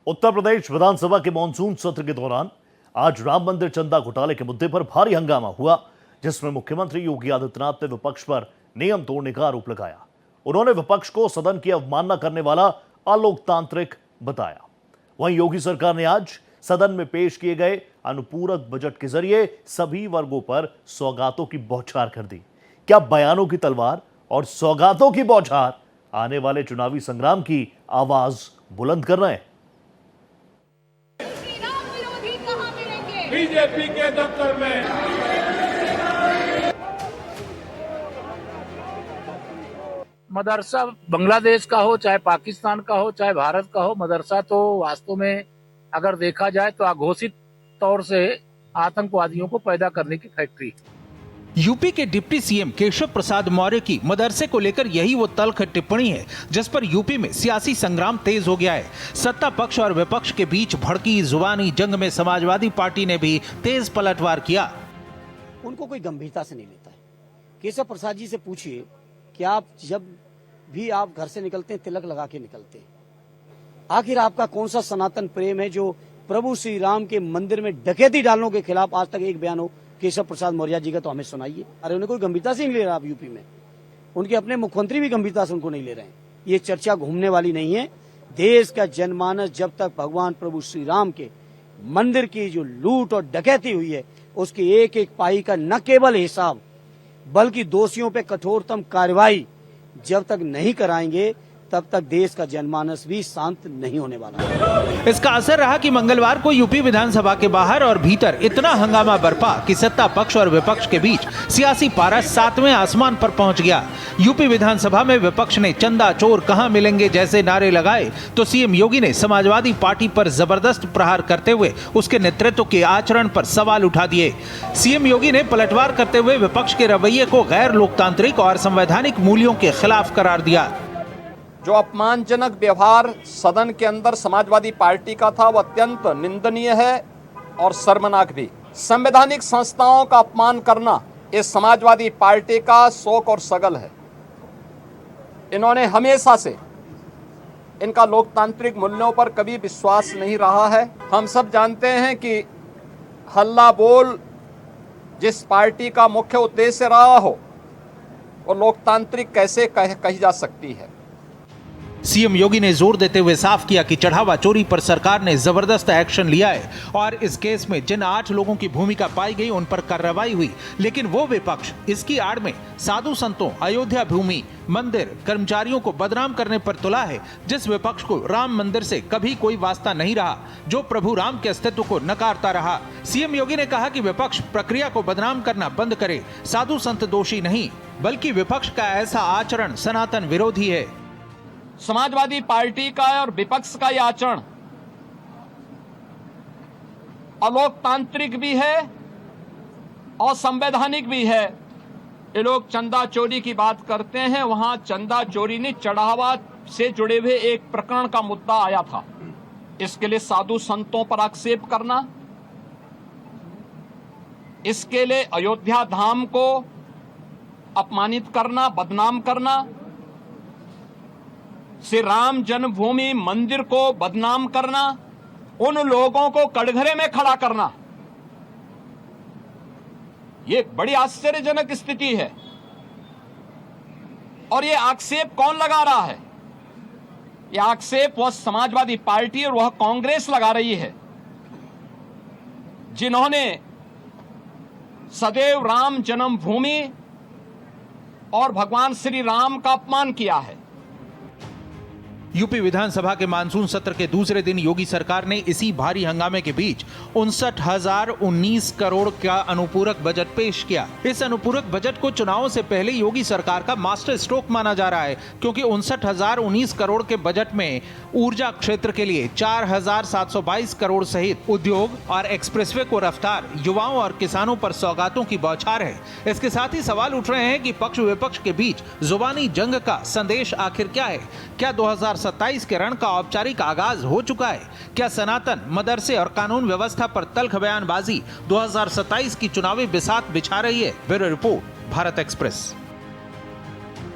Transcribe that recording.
उत्तर प्रदेश विधानसभा के मानसून सत्र के दौरान आज राम मंदिर चंदा घोटाले के मुद्दे पर भारी हंगामा हुआ, जिसमें मुख्यमंत्री योगी आदित्यनाथ ने विपक्ष पर नियम तोड़ने का आरोप लगाया। उन्होंने विपक्ष को सदन की अवमानना करने वाला अलोकतांत्रिक बताया। वहीं योगी सरकार ने आज सदन में पेश किए गए अनुपूरक बजट के जरिए सभी वर्गों पर सौगातों की बौछार कर दी। क्या बयानों की तलवार और सौगातों की बौछार आने वाले चुनावी संग्राम की आवाज बुलंद कर रहे हैं? बीजेपी के दफ्तर में मदरसा बांग्लादेश का हो, चाहे पाकिस्तान का हो, चाहे भारत का हो, मदरसा तो वास्तव में अगर देखा जाए तो अघोषित तौर से आतंकवादियों को पैदा करने की फैक्ट्री। यूपी के डिप्टी सीएम केशव प्रसाद मौर्य की मदरसे को लेकर यही वो तल्ख टिप्पणी है जिस पर यूपी में सियासी संग्राम तेज हो गया है। सत्ता पक्ष और विपक्ष के बीच भड़की जुबानी जंग में समाजवादी पार्टी ने भी तेज पलटवार किया। उनको कोई गंभीरता से नहीं लेता है। केशव प्रसाद जी से पूछिए कि आप जब भी आप घर से निकलते हैं तिलक लगा के निकलते हैं, आखिर आपका कौन सा सनातन प्रेम है जो प्रभु श्री राम के मंदिर में डकैती डालने के खिलाफ आज तक एक बयान हो केशव प्रसाद मौर्य जी का तो हमें सुनाइए। अरे उन्हें कोई गंभीरता से नहीं ले रहा आप यूपी में, उनके अपने मुख्यमंत्री भी गंभीरता से उनको नहीं ले रहे हैं। ये चर्चा घूमने वाली नहीं है। देश का जनमानस जब तक भगवान प्रभु श्री राम के मंदिर की जो लूट और डकैती हुई है उसकी एक एक पाई का न केवल हिसाब बल्कि दोषियों पे कठोरतम कार्रवाई जब तक नहीं कराएंगे तब तक देश का जनमानस भी शांत नहीं होने वाला। इसका असर रहा कि मंगलवार को यूपी विधानसभा के बाहर और भीतर इतना हंगामा बरपा कि सत्ता पक्ष और विपक्ष के बीच सियासी पारा सातवें आसमान पर पहुंच गया। यूपी विधानसभा में विपक्ष ने चंदा चोर कहां मिलेंगे जैसे नारे लगाए तो सीएम योगी ने समाजवादी पार्टी पर जबरदस्त प्रहार करते हुए उसके नेतृत्व के आचरण पर सवाल उठा दिए। सीएम योगी ने पलटवार करते हुए विपक्ष के रवैये को गैर लोकतांत्रिक और संवैधानिक मूल्यों के खिलाफ करार दिया। जो अपमानजनक व्यवहार सदन के अंदर समाजवादी पार्टी का था वो अत्यंत निंदनीय है और शर्मनाक भी। संवैधानिक संस्थाओं का अपमान करना इस समाजवादी पार्टी का शौक और सगल है। इन्होंने हमेशा से इनका लोकतांत्रिक मूल्यों पर कभी विश्वास नहीं रहा है। हम सब जानते हैं कि हल्ला बोल जिस पार्टी का मुख्य उद्देश्य रहा हो वो लोकतांत्रिक कैसे कही जा सकती है। सीएम योगी ने जोर देते हुए साफ किया कि चढ़ावा चोरी पर सरकार ने जबरदस्त एक्शन लिया है और इस केस में जिन 8 लोगों की भूमिका पाई गई उन पर कार्रवाई हुई, लेकिन वो विपक्ष इसकी आड़ में साधु संतों, अयोध्या भूमि, मंदिर, कर्मचारियों को बदनाम करने पर तुला है। जिस विपक्ष को राम मंदिर से कभी कोई वास्ता नहीं रहा, जो प्रभु राम के अस्तित्व को नकारता रहा। सीएम योगी ने कहा कि विपक्ष प्रक्रिया को बदनाम करना बंद करे। साधु संत दोषी नहीं बल्कि विपक्ष का ऐसा आचरण सनातन विरोधी है। समाजवादी पार्टी का और विपक्ष का यह आचरण अलोकतांत्रिक भी है और संवैधानिक भी है। ये लोग चंदा चोरी की बात करते हैं, वहां चंदा चोरी नहीं चढ़ावा से जुड़े हुए एक प्रकरण का मुद्दा आया था। इसके लिए साधु संतों पर आक्षेप करना, इसके लिए अयोध्या धाम को अपमानित करना, बदनाम करना, श्री राम जन्मभूमि मंदिर को बदनाम करना, उन लोगों को कटघरे में खड़ा करना, ये बड़ी आश्चर्यजनक स्थिति है। और ये आक्षेप कौन लगा रहा है? ये आक्षेप वह समाजवादी पार्टी और वह कांग्रेस लगा रही है जिन्होंने सदैव राम जन्मभूमि और भगवान श्री राम का अपमान किया है। यूपी विधानसभा के मानसून सत्र के दूसरे दिन योगी सरकार ने इसी भारी हंगामे के बीच 59,019 करोड़ का अनुपूरक बजट पेश किया। इस अनुपूरक बजट को चुनावों से पहले योगी सरकार का मास्टर स्ट्रोक माना जा रहा है, क्योंकि 59,019 करोड़ के बजट में ऊर्जा क्षेत्र के लिए 4,722 करोड़ सहित उद्योग और एक्सप्रेसवे को रफ्तार, युवाओं और किसानों पर सौगातों की बौछार है। इसके साथ ही सवाल उठ रहे हैं कि पक्ष विपक्ष के बीच जुबानी जंग का संदेश आखिर क्या है? क्या 2027 के रण का औपचारिक आगाज हो चुका है? क्या सनातन, मदरसे और कानून व्यवस्था पर तल्ख बयानबाजी 2027 की चुनावी बिसात बिछा रही है? Bureau report, Bharat express.